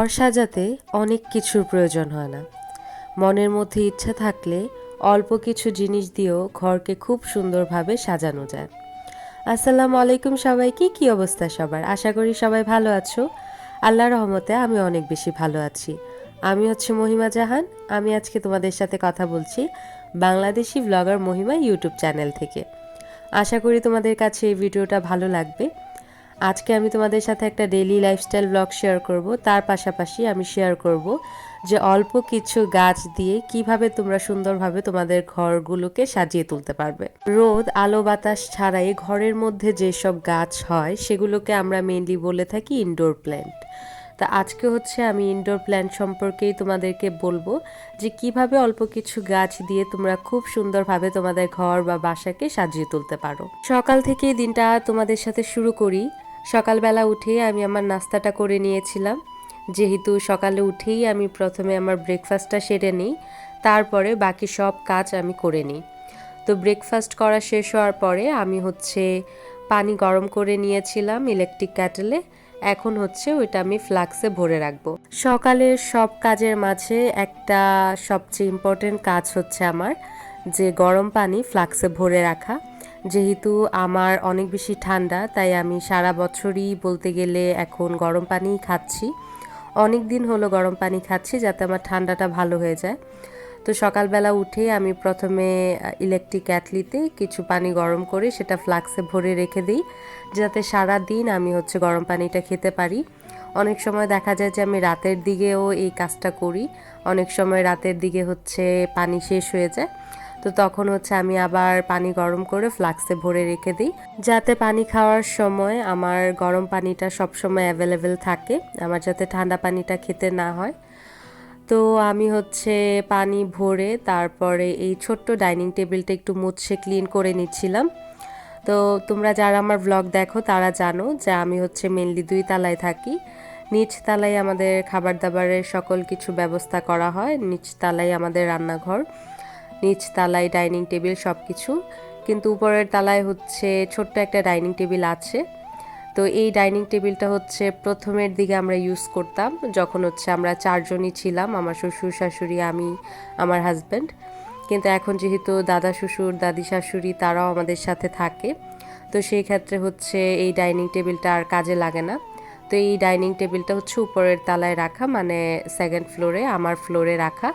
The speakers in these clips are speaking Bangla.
ঘর সাজাতে অনেক কিছুর প্রয়োজন হয় না। মনের মধ্যে ইচ্ছা থাকলে অল্প কিছু জিনিস দিয়েও ঘরকে খুব সুন্দরভাবে সাজানো যায়। আসসালামু আলাইকুম সবাইকে, কি অবস্থা সবার? আশা করি সবাই ভালো আছো। আল্লাহর রহমতে আমি অনেক বেশি ভালো আছি। আমি হচ্ছে মহিমা জাহান। আমি আজকে তোমাদের সাথে কথা বলছি বাংলাদেশি ব্লগার মহিমা ইউটিউব চ্যানেল থেকে। আশা করি তোমাদের কাছে এই ভিডিওটা ভালো লাগবে। আজকে আমি তোমাদের সাথে একটা ডেইলি লাইফস্টাইল ব্লগ শেয়ার করব। তার পাশাপাশি আমি শেয়ার করব যে অল্প কিছু গাছ দিয়ে কিভাবে তোমরা সুন্দরভাবে তোমাদের ঘরগুলোকে সাজিয়ে তুলতে পারবে। রোদ আলো বাতাস ছাড়াই ঘরের মধ্যে যেসব গাছ হয় সেগুলোকে আমরা মেইনলি বলে থাকি ইনডোর প্ল্যান্ট। তা আজকে হচ্ছে আমি ইনডোর প্ল্যান্ট সম্পর্কেই তোমাদেরকে বলবো যে কিভাবে অল্প কিছু গাছ দিয়ে তোমরা খুব সুন্দরভাবে তোমাদের ঘর বা বাসাকে সাজিয়ে তুলতে পারো। সকাল থেকে দিনটা তোমাদের সাথে শুরু করি। সকালবেলা উঠে আমি আমার নাস্তাটা করে নিয়েছিলাম। যেহেতু সকালে উঠেই আমি প্রথমে আমার ব্রেকফাস্টটা সেরে নিই, তারপরে বাকি সব কাজ আমি করে নিই। তো ব্রেকফাস্ট করা শেষ হওয়ার পরে আমি হচ্ছে পানি গরম করে নিয়েছিলাম ইলেকট্রিক ক্যাটেলে। এখন হচ্ছে ওইটা আমি ফ্লাক্সে ভরে রাখবো। সকালের সব কাজের মাঝে একটা সবচেয়ে ইম্পর্টেন্ট কাজ হচ্ছে আমার যে গরম পানি ফ্লাক্সে ভরে রাখা। যেহেতু আমার অনেক বেশি ঠান্ডা, তাই আমি সারা বছরই বলতে গেলে এখন গরম পানিই খাচ্ছি। অনেক দিন হলো গরম পানি খাচ্ছি যাতে আমার ঠান্ডাটা ভালো হয়ে যায়। তো সকালবেলা উঠে আমি প্রথমে ইলেকট্রিক ক্যাটলিতে কিছু পানি গরম করে সেটা ফ্লাক্সে ভরে রেখে দিই, যাতে সারা দিন আমি হচ্ছে গরম পানিটা খেতে পারি। অনেক সময় দেখা যায় যে আমি রাতের দিকেও এই কাজটা করি। অনেক সময় রাতের দিকে হচ্ছে পানি শেষ হয়ে যায়, তো তখন হচ্ছে আমি আবার পানি গরম করে ফ্লাক্সে ভরে রেখে দিই, যাতে পানি খাওয়ার সময় আমার গরম পানিটা সবসময় অ্যাভেলেবেল থাকে, আমার যাতে ঠান্ডা পানিটা খেতে না হয়। তো আমি হচ্ছে পানি ভরে তারপরে এই ছোট্ট ডাইনিং টেবিলটা একটু মুছে ক্লিন করে নিচ্ছিলাম। তো তোমরা যারা আমার ব্লগ দেখো তারা জানো যে আমি হচ্ছে মেনলি 2 তলায় থাকি। নিচ তলায় আমাদের খাবার দাবারের সকল কিছু ব্যবস্থা করা হয়, নিচ তলায় আমাদের রান্নাঘর, নিচ তলায় ডাইনিং টেবিল সব কিছু। কিন্তু উপরের তলায় হচ্ছে ছোট্ট একটা ডাইনিং টেবিল আছে। তো এই ডাইনিং টেবিলটা হচ্ছে প্রথমের দিকে আমরা ইউজ করতাম যখন হচ্ছে আমরা 4 জনই ছিলাম, আমার শ্বশুর শাশুড়ি, আমি, আমার হাজব্যান্ড। কিন্তু এখন যেহেতু দাদা শ্বশুর দাদি শাশুড়ি তারাও আমাদের সাথে থাকে, তো সেই ক্ষেত্রে হচ্ছে এই ডাইনিং টেবিলটা আর কাজে লাগে না। তো এই ডাইনিং টেবিলটা হচ্ছে উপরের তলায় রাখা, মানে সেকেন্ড ফ্লোরে, আমার ফ্লোরে রাখা।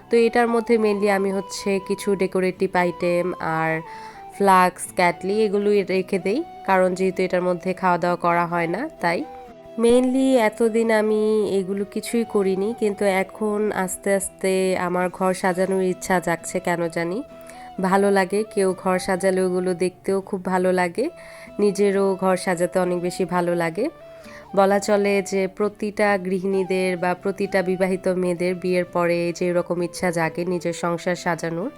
তো এটার মধ্যে মেনলি আমি হচ্ছে কিছু ডেকোরেটিভ আইটেম আর ফ্লাক্স ক্যাটলি এগুলোই রেখে দেই, কারণ যেহেতু এটার মধ্যে খাওয়া দাওয়া করা হয় না, তাই মেইনলি এতদিন আমি এগুলো কিছুই করিনি। কিন্তু এখন আস্তে আস্তে আমার ঘর সাজানোর ইচ্ছা জাগছে, কেন জানি ভালো লাগে। কেউ ঘর সাজালে ওগুলো দেখতেও খুব ভালো লাগে, নিজেরও ঘর সাজাতে অনেক বেশি ভালো লাগে। বলা চলে যে প্রতিটা গৃহিণীদের বা প্রতিটা বিবাহিত মেয়েদের বিয়ের পরে যে রকম ইচ্ছা জাগে নিজের সংসার সাজানোর,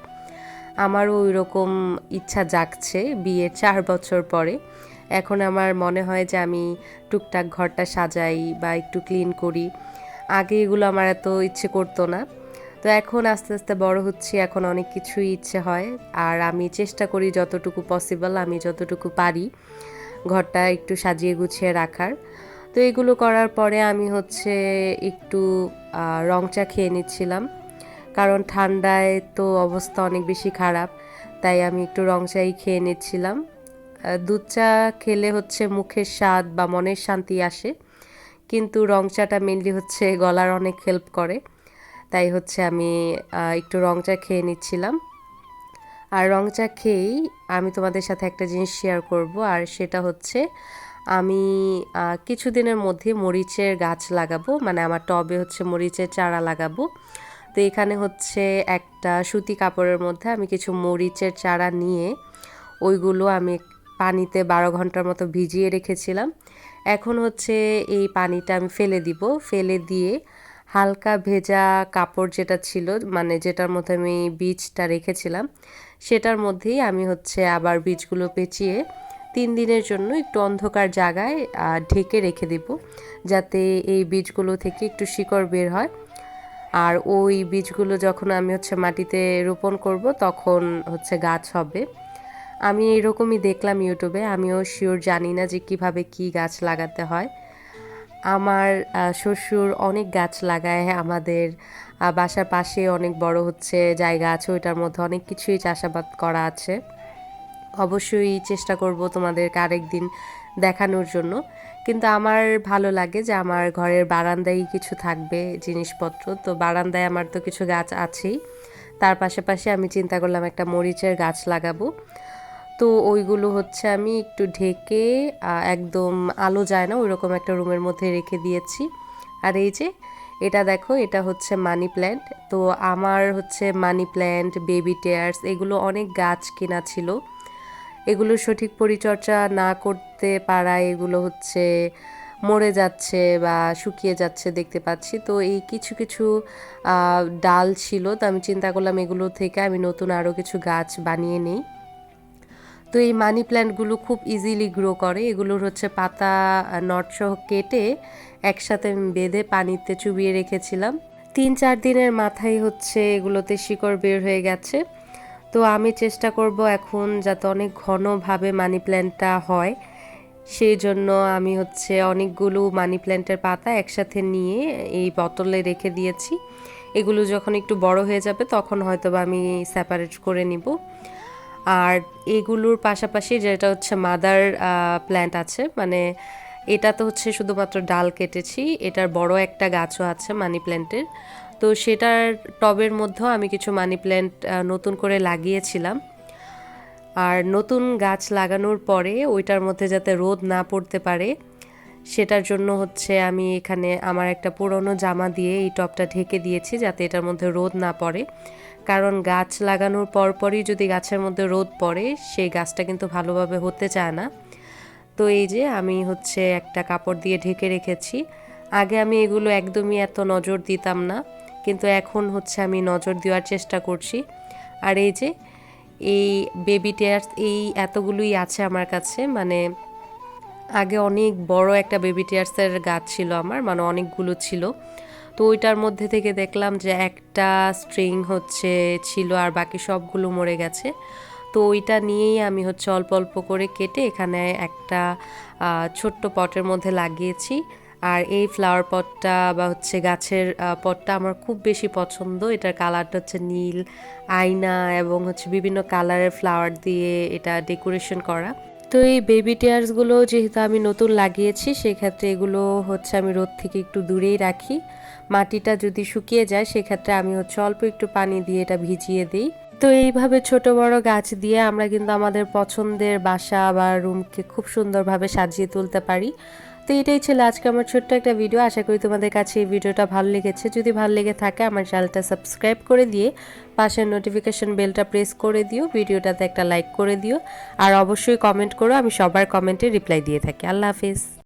আমারও ওই রকম ইচ্ছা জাগছে বিয়ের 4 বছর পরে। এখন আমার মনে হয় যে আমি টুকটাক ঘরটা সাজাই বা একটু ক্লিন করি। আগে এগুলো আমার এত ইচ্ছে করতো না। তো এখন আস্তে আস্তে বড় হচ্ছি, এখন অনেক কিছুই ইচ্ছে হয়। আর আমি চেষ্টা করি যতটুকু পসিবল, আমি যতটুকু পারি ঘরটা একটু সাজিয়ে গুছিয়ে রাখার। তো এগুলো করার পরে আমি হচ্ছে একটু রং চা খেয়ে নিচ্ছিলাম, কারণ ঠান্ডায় তো অবস্থা অনেক বেশি খারাপ, তাই আমি একটু রং চাই খেয়ে নিচ্ছিলাম। দুধ চা খেলে হচ্ছে মুখের স্বাদ বা মনের শান্তি আসে, কিন্তু রং চাটা মেনলি হচ্ছে গলার অনেক হেল্প করে, তাই হচ্ছে আমি একটু রং চা খেয়ে নিচ্ছিলাম। আর রং চা খেয়েই আমি তোমাদের সাথে একটা জিনিস শেয়ার করব, আর সেটা হচ্ছে আমি কিছুদিনের মধ্যে মরিচের গাছ লাগাবো, মানে আমার টবে হচ্ছে মরিচের চারা লাগাবো। তো এখানে হচ্ছে একটা সুতি কাপড়ের মধ্যে আমি কিছু মরিচের চারা নিয়ে ওইগুলো আমি পানিতে 12 ঘন্টার মতো ভিজিয়ে রেখেছিলাম। এখন হচ্ছে এই পানিটা আমি ফেলে দিব, ফেলে দিয়ে হালকা ভেজা কাপড় যেটা ছিল, মানে যেটার মধ্যে আমি বীজটা রেখেছিলাম, সেটার মধ্যেই আমি হচ্ছে আবার বীজগুলো পেঁচিয়ে 3 দিনের জন্য একটু অন্ধকার জায়গায় ঢেকে রেখে দিব, যাতে এই বীজগুলো থেকে একটু শিকড় বের হয়। আর ওই বীজগুলো যখন আমি হচ্ছে মাটিতে রোপণ করব তখন হচ্ছে গাছ হবে। আমি এরকমই দেখলাম ইউটিউবে, আমিও শিওর জানি না যে কিভাবে কি গাছ লাগাতে হয়। আমার শ্বশুর অনেক গাছ লাগায় আমাদের বাসার পাশে অনেক বড় হচ্ছে জায়গা আছে, ওইটার মধ্যে অনেক কিছুই চাষাবাদ করা আছে। অবশ্যই চেষ্টা করব তোমাদেরকে আরেকদিন দেখানোর জন্য। কিন্তু আমার ভালো লাগে যে আমার ঘরের বারান্দায় কিছু থাকবে জিনিসপত্র, তো বারান্দায় আমার তো কিছু গাছ আছেই। তার পাশাপাশি আমি চিন্তা করলাম একটা মরিচের গাছ লাগাবো। তো ওইগুলো হচ্ছে আমি একটু ঢেকে একদম আলো যায় না ওইরকম একটা রুমের মধ্যে রেখে দিয়েছি। আর এই যে এটা দেখো, এটা হচ্ছে মানি প্ল্যান্ট। তো আমার হচ্ছে মানি প্ল্যান্ট, বেবি টেয়ার্স, এগুলো অনেক গাছ কেনা ছিল। এগুলো সঠিক পরিচর্যা না করতে পারায় এগুলো হচ্ছে মরে যাচ্ছে বা শুকিয়ে যাচ্ছে দেখতে পাচ্ছি। তো এই কিছু কিছু ডাল ছিল, তো আমি চিন্তা করলাম এগুলো থেকে আমি নতুন আরও কিছু গাছ বানিয়ে নিই। তো এই মানি প্ল্যান্টগুলো খুব ইজিলি গ্রো করে। এগুলোর হচ্ছে পাতা নটসহ কেটে একসাথে বেঁধে পানিতে চুবিয়ে রেখেছিলাম। 3-4 দিনের মাথায় হচ্ছে এগুলোতে শিকড় বের হয়ে গেছে। তো আমি চেষ্টা করব এখন যাতে অনেক ঘনভাবে মানি প্ল্যান্টটা হয়, সেই জন্য আমি হচ্ছে অনেকগুলো মানি প্ল্যান্টের পাতা একসাথে নিয়ে এই বোতলে রেখে দিয়েছি। এগুলো যখন একটু বড় হয়ে যাবে তখন হয়তো বা আমি সেপারেট করে নিব। আর এগুলোর পাশাপাশি যেটা হচ্ছে মাদার প্ল্যান্ট আছে, মানে এটা তো হচ্ছে শুধুমাত্র ডাল কেটেছি, এটার বড় একটা গাছও আছে মানি প্ল্যান্টের। তো সেটার টবের মধ্যেও আমি কিছু মানি প্ল্যান্ট নতুন করে লাগিয়েছিলাম। আর নতুন গাছ লাগানোর পরে ওইটার মধ্যে যাতে রোদ না পড়তে পারে সেটার জন্য হচ্ছে আমি এখানে আমার একটা পুরনো জামা দিয়ে এই টবটা ঢেকে দিয়েছি যাতে এটার মধ্যে রোদ না পড়ে। কারণ গাছ লাগানোর পরপরই যদি গাছের মধ্যে রোদ পড়ে সেই গাছটা কিন্তু ভালোভাবে হতে চায় না। তো এই যে আমি হচ্ছে একটা কাপড় দিয়ে ঢেকে রেখেছি। আগে আমি এগুলো একদমই এত নজর দিতাম না, কিন্তু এখন হচ্ছে আমি নজর দেওয়ার চেষ্টা করছি। আর এই যে এই বেবি টেয়ার্স এই এতগুলোই আছে আমার কাছে। মানে আগে অনেক বড় একটা বেবি টেয়ার্সের গাছ ছিল আমার, মানে অনেকগুলো ছিল। তো ওইটার মধ্যে থেকে দেখলাম যে একটা স্ট্রিং হচ্ছে ছিল আর বাকি সবগুলো মরে গেছে। তো ওইটা নিয়েই আমি হচ্ছে অল্প অল্প করে কেটে এখানে একটা ছোট্ট পটের মধ্যে লাগিয়েছি। আর এই ফ্লাওয়ার পটটা বা হচ্ছে গাছের পটটা আমার খুব বেশি পছন্দ। এটার কালারটা হচ্ছে নীল, আয়না এবং হচ্ছে বিভিন্ন কালারের ফ্লাওয়ার দিয়ে এটা ডেকোরেশন করা। তো এই বেবি টেয়ার্সগুলো যেহেতু আমি নতুন লাগিয়েছি সেক্ষেত্রে এগুলো হচ্ছে আমি রোদ থেকে একটু দূরেই রাখি। মাটিটা যদি শুকিয়ে যায় সেক্ষেত্রে আমি হচ্ছে অল্প একটু পানি দিয়ে এটা ভিজিয়ে দিই। তো এইভাবে ছোট বড় গাছ দিয়ে আমরা কিন্তু আমাদের পছন্দের বাসা বা রুমকে খুব সুন্দরভাবে সাজিয়ে তুলতে পারি। তো এটাই ছিল আজকে আমার ছোট্ট একটা ভিডিও। আশা করি তোমাদের কাছে এই ভিডিওটা ভালো লেগেছে। যদি ভালো লেগে থাকে আমার চ্যানেলটা সাবস্ক্রাইব করে দিয়ে পাশের নোটিফিকেশন বেলটা প্রেস করে দিও, ভিডিওটাতে একটা লাইক করে দিও, আর অবশ্যই কমেন্ট করো। আমি সবার কমেন্টে রিপ্লাই দিয়ে থাকি। আল্লাহ হাফিজ।